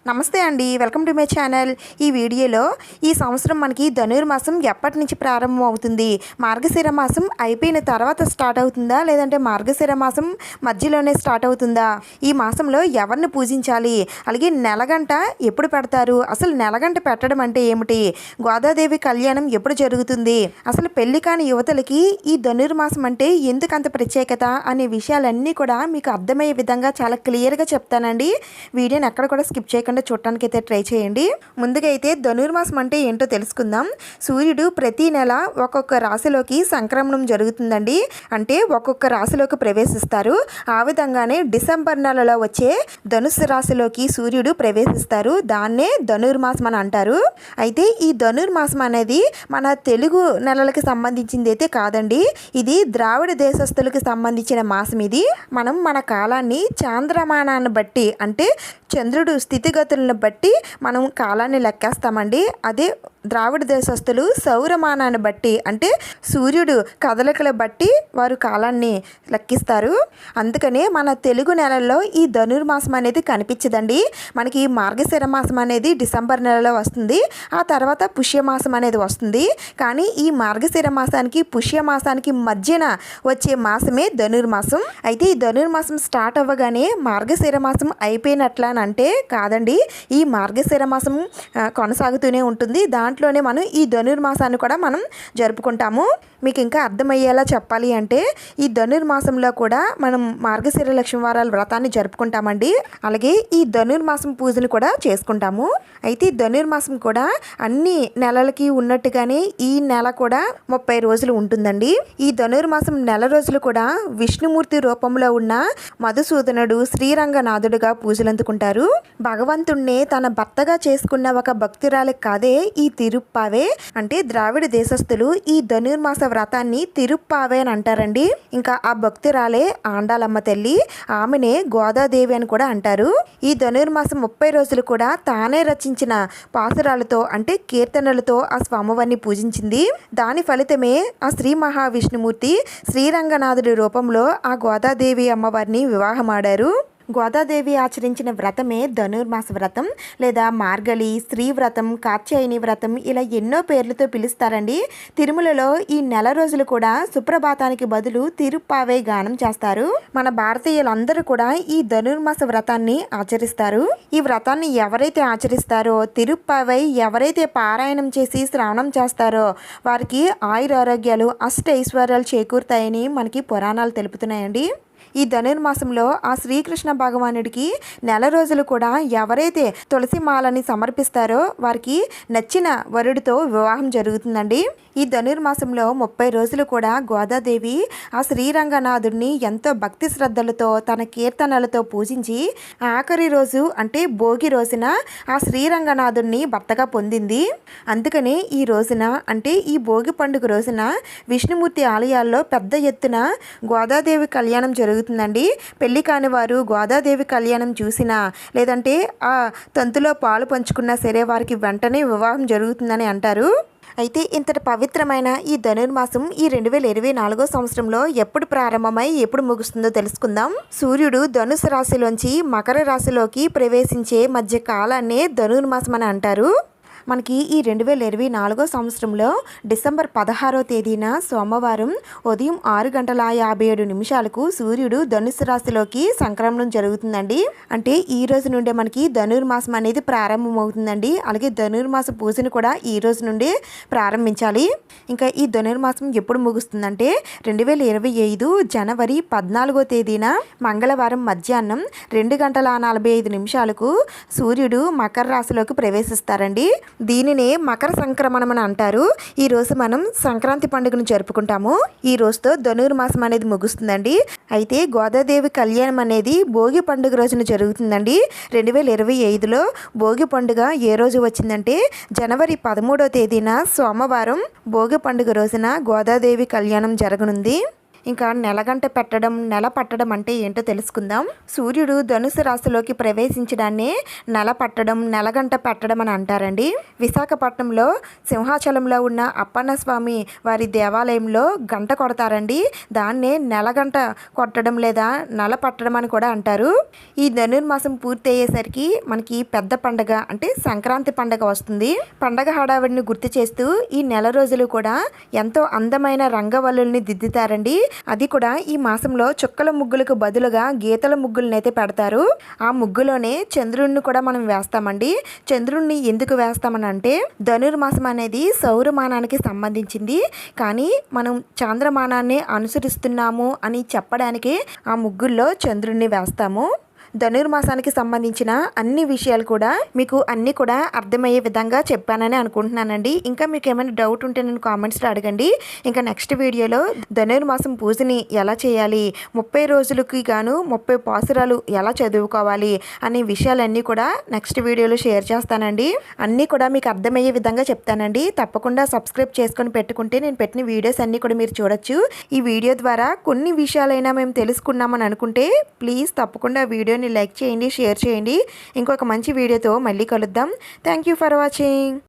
నమస్తే అండి, welcome to my channel. ఈ వీడియోలో ఈ సంవత్సరం మనకి ధనుర్మాసం ఎప్పటి నుంచి ప్రారంభం అవుతుంది, మార్గశిర మాసం అయిపోయిన తర్వాత స్టార్ట్ అవుతుందా లేదంటే మార్గశిర మాసం మధ్యలోనే స్టార్ట్ అవుతుందా, ఈ మాసంలో ఎవరిని పూజించాలి, అలాగే నెలగంట ఎప్పుడు పెడతారు, అసలు నెలగంట పెట్టడం అంటే ఏమిటి, గోదాదేవి కళ్యాణం ఎప్పుడు జరుగుతుంది, అసలు పెళ్లి కాని యువతలకి ఈ ధనుర్మాసం అంటే ఎందుకంత ప్రత్యేకత అనే విషయాలన్నీ కూడా మీకు అర్థమయ్యే విధంగా చాలా క్లియర్గా చెప్తానండి. వీడియోని ఎక్కడ కూడా స్కిప్ చేయకుండా చూడటానికి అయితే ట్రై చేయండి. ముందుగా అయితే ధనుర్మాసం అంటే ఏంటో తెలుసుకుందాం. సూర్యుడు ప్రతి నెల ఒక్కొక్క రాశిలోకి సంక్రమణం జరుగుతుందండి. అంటే ఒక్కొక్క రాశిలోకి ప్రవేశిస్తారు. ఆ విధంగానే డిసెంబర్ నెలలో వచ్చే ధనుస్సు రాశిలోకి సూర్యుడు ప్రవేశిస్తారు. దాన్నే ధనుర్మాసం అని అంటారు. అయితే ఈ ధనుర్మాసం అనేది మన తెలుగు నెలలకు సంబంధించింది అయితే కాదండి. ఇది ద్రావిడ దేశస్తులకు సంబంధించిన మాసం. ఇది మనం మన కాలాన్ని చాంద్రమానాన్ని బట్టి అంటే చంద్రుడు స్థితిగతులను బట్టి మనం కాలాన్ని లెక్కేస్తామండి. అదే ద్రావిడ దేశస్తులు సౌరమానాన్ని బట్టి అంటే సూర్యుడు కదలికలు బట్టి వారు కాలాన్ని లెక్కిస్తారు. అందుకనే మన తెలుగు నెలల్లో ఈ ధనుర్మాసం అనేది కనిపించదండి. మనకి మార్గశిర మాసం అనేది డిసెంబర్ నెలలో వస్తుంది. ఆ తర్వాత పుష్యమాసం అనేది వస్తుంది. కానీ ఈ మార్గశిర మాసానికి పుష్యమాసానికి మధ్యన వచ్చే మాసమే ధనుర్మాసం. అయితే ఈ ధనుర్మాసం స్టార్ట్ అవ్వగానే మార్గశిర మాసం అయిపోయినట్లా అంటే కాదండి. ఈ మార్గశిర మాసం కొనసాగుతూనే ఉంటుంది. దాంట్లోనే మనం ఈ ధనుర్మాసాన్ని కూడా మనం జరుపుకుంటాము. మీకు ఇంకా అర్థమయ్యేలా చెప్పాలి అంటే ఈ ధనుర్మాసంలో కూడా మనం మార్గశిర లక్ష్మీ వారాల వ్రతాన్ని జరుపుకుంటామండి. అలాగే ఈ ధనుర్మాసం పూజను కూడా చేసుకుంటాము. అయితే ఈ ధనుర్మాసం కూడా అన్ని నెలలకి ఉన్నట్టుగానే ఈ నెల కూడా 30 రోజులు ఉంటుందండి. ఈ ధనుర్మాసం నెల రోజులు కూడా విష్ణుమూర్తి రూపంలో ఉన్న మధుసూదనుడు శ్రీరంగనాథుడుగా పూజలు అందుకుంటారు. భగవంతుణ్ణి తన భర్తగా చేసుకున్న ఒక భక్తురాలికి కాదే ఈ తిరుప్పావే అంటే ద్రావిడ దేశస్తులు ఈ ధనుర్మాస వ్రతాన్ని తిరుప్పావే అని అంటారండి. ఇంకా ఆ భక్తురాలే ఆండాలమ్మ తల్లి, ఆమెనే గోదాదేవి అని కూడా అంటారు. ఈ ధనుర్మాసం 30 రోజులు కూడా తానే రచించిన పాసురాలతో అంటే కీర్తనలతో ఆ స్వామివారిని పూజించింది. దాని ఫలితమే ఆ శ్రీ మహావిష్ణుమూర్తి శ్రీరంగనాథుడి రూపంలో ఆ గోదాదేవి అమ్మవారిని వివాహమాడారు. గోదాదేవి ఆచరించిన వ్రతమే ధనుర్మాస వ్రతం లేదా మార్గళి, స్త్రీ వ్రతం, కాత్యాయని వ్రతం ఇలా ఎన్నో పేర్లతో పిలుస్తారండి. తిరుమలలో ఈ నెల రోజులు కూడా సుప్రభాతానికి బదులు తిరుప్పావే గానం చేస్తారు. మన భారతీయులందరూ కూడా ఈ ధనుర్మాస వ్రతాన్ని ఆచరిస్తారు. ఈ వ్రతాన్ని ఎవరైతే ఆచరిస్తారో, తిరుప్పావై ఎవరైతే పారాయణం చేసి శ్రవణం చేస్తారో వారికి ఆయురారోగ్యాలు అష్టైశ్వర్యాలు చేకూరుతాయని మనకి పురాణాలు తెలుపుతున్నాయండి. ఈ ధనుర్మాసంలో ఆ శ్రీకృష్ణ భగవానుడికి నెల రోజులు కూడా ఎవరైతే తులసి మాలని సమర్పిస్తారో వారికి నచ్చిన వరుడితో వివాహం జరుగుతుందండి. ఈ ధనుర్మాసంలో 30 రోజులు కూడా గోదాదేవి ఆ శ్రీరంగనాథుడిని ఎంతో భక్తి శ్రద్ధలతో తన కీర్తనలతో పూజించి ఆఖరి రోజు అంటే భోగి రోజున ఆ శ్రీరంగనాథుడిని భర్తగా పొందింది. అందుకనే ఈ రోజున అంటే ఈ భోగి పండుగ రోజున విష్ణుమూర్తి ఆలయాల్లో పెద్ద ఎత్తున గోదాదేవి కళ్యాణం జరుగుతుందండి. పెళ్లి కాని వారు గోదాదేవి కళ్యాణం చూసినా లేదంటే ఆ తంతులో పాలు పంచుకున్నా సరే వారికి వెంటనే వివాహం జరుగుతుందని అంటారు. అయితే ఇంతటి పవిత్రమైన ఈ ధనుర్మాసం ఈ 2024 సంవత్సరంలో ఎప్పుడు ప్రారంభమై ఎప్పుడు ముగుస్తుందో తెలుసుకుందాం. సూర్యుడు ధనుసు రాశిలోంచి మకర రాశిలోకి ప్రవేశించే మధ్య కాలాన్నే ధనుర్మాసం అని అంటారు. మనకి ఈ 2024 సంవత్సరంలో డిసెంబర్ 16వ తేదీన సోమవారం ఉదయం 6:57 సూర్యుడు ధనుసు రాశిలోకి సంక్రమణం జరుగుతుందండి. అంటే ఈ రోజు నుండే మనకి ధనుర్మాసం అనేది ప్రారంభమవుతుందండి. అలాగే ధనుర్మాస పూజను కూడా ఈ రోజు నుండే ప్రారంభించాలి. ఇంకా ఈ ధనుర్మాసం ఎప్పుడు ముగుస్తుందంటే 2025 జనవరి 14వ తేదీన మంగళవారం మధ్యాహ్నం 2:45 సూర్యుడు మకర రాశిలోకి ప్రవేశిస్తారండి. దీనినే మకర సంక్రమణం అని అంటారు. ఈ రోజు మనం సంక్రాంతి పండుగను జరుపుకుంటాము. ఈ రోజుతో ధనుర్మాసం అనేది ముగుస్తుందండి. అయితే గోదాదేవి కళ్యాణం అనేది భోగి పండుగ రోజున జరుగుతుందండి. 2025లో భోగి పండుగ ఏ రోజు వచ్చిందంటే జనవరి 13వ తేదీన సోమవారం భోగి పండుగ రోజున గోదాదేవి కళ్యాణం జరగనుంది. ఇంకా నెలగంట పెట్టడం, నెల పట్టడం అంటే ఏంటో తెలుసుకుందాం. సూర్యుడు ధనుసు రాశిలోకి ప్రవేశించడాన్ని నెల పట్టడం, నెలగంట పెట్టడం అని అంటారండి. విశాఖపట్నంలో సింహాచలంలో ఉన్న అప్పన్న స్వామి వారి దేవాలయంలో గంట కొడతారండి. దాన్నే నెలగంట కొట్టడం లేదా నెల పట్టడం అని కూడా అంటారు. ఈ ధనుర్మాసం పూర్తి అయ్యేసరికి మనకి పెద్ద పండగ అంటే సంక్రాంతి పండగ వస్తుంది. పండగ హడావిడిని గుర్తు చేస్తూ ఈ నెల రోజులు కూడా ఎంతో అందమైన రంగవల్లుల్ని దిద్దుతారండి. అది కూడా ఈ మాసంలో చుక్కల ముగ్గులకు బదులుగా గీతల ముగ్గులను అయితే పెడతారు. ఆ ముగ్గులోనే చంద్రుడిని కూడా మనం వేస్తామండి. చంద్రుడిని ఎందుకు వేస్తామని అంటే ధనుర్మాసం అనేది సౌరమానానికి సంబంధించింది. కానీ మనం చాంద్రమానాన్ని అనుసరిస్తున్నాము అని చెప్పడానికి ఆ ముగ్గుల్లో చంద్రుడిని వేస్తాము. ధనుర్మాసానికి సంబంధించిన అన్ని విషయాలు కూడా మీకు అన్నీ కూడా అర్థమయ్యే విధంగా చెప్పానని అనుకుంటున్నానండి. ఇంకా మీకు ఏమైనా డౌట్ ఉంటే నేను కామెంట్స్లో అడగండి. ఇంకా నెక్స్ట్ వీడియోలో ధనుర్మాసం పూజని ఎలా చేయాలి, 30 రోజులకి గాను 30 పాసురాలు ఎలా చదువుకోవాలి అనే విషయాలన్నీ కూడా నెక్స్ట్ వీడియోలో షేర్ చేస్తానండి. అన్నీ కూడా మీకు అర్థమయ్యే విధంగా చెప్తానండి. తప్పకుండా సబ్స్క్రైబ్ చేసుకొని పెట్టుకుంటే నేను పెట్టిన వీడియోస్ అన్నీ కూడా మీరు చూడొచ్చు. ఈ వీడియో ద్వారా కొన్ని విషయాలైనా మేము తెలుసుకున్నామని అనుకుంటే ప్లీజ్ తప్పకుండా వీడియో లైక్ చేయండి, షేర్ చేయండి. ఇంకొక మంచి వీడియోతో మళ్ళీ కలుద్దాం. Thank you for watching.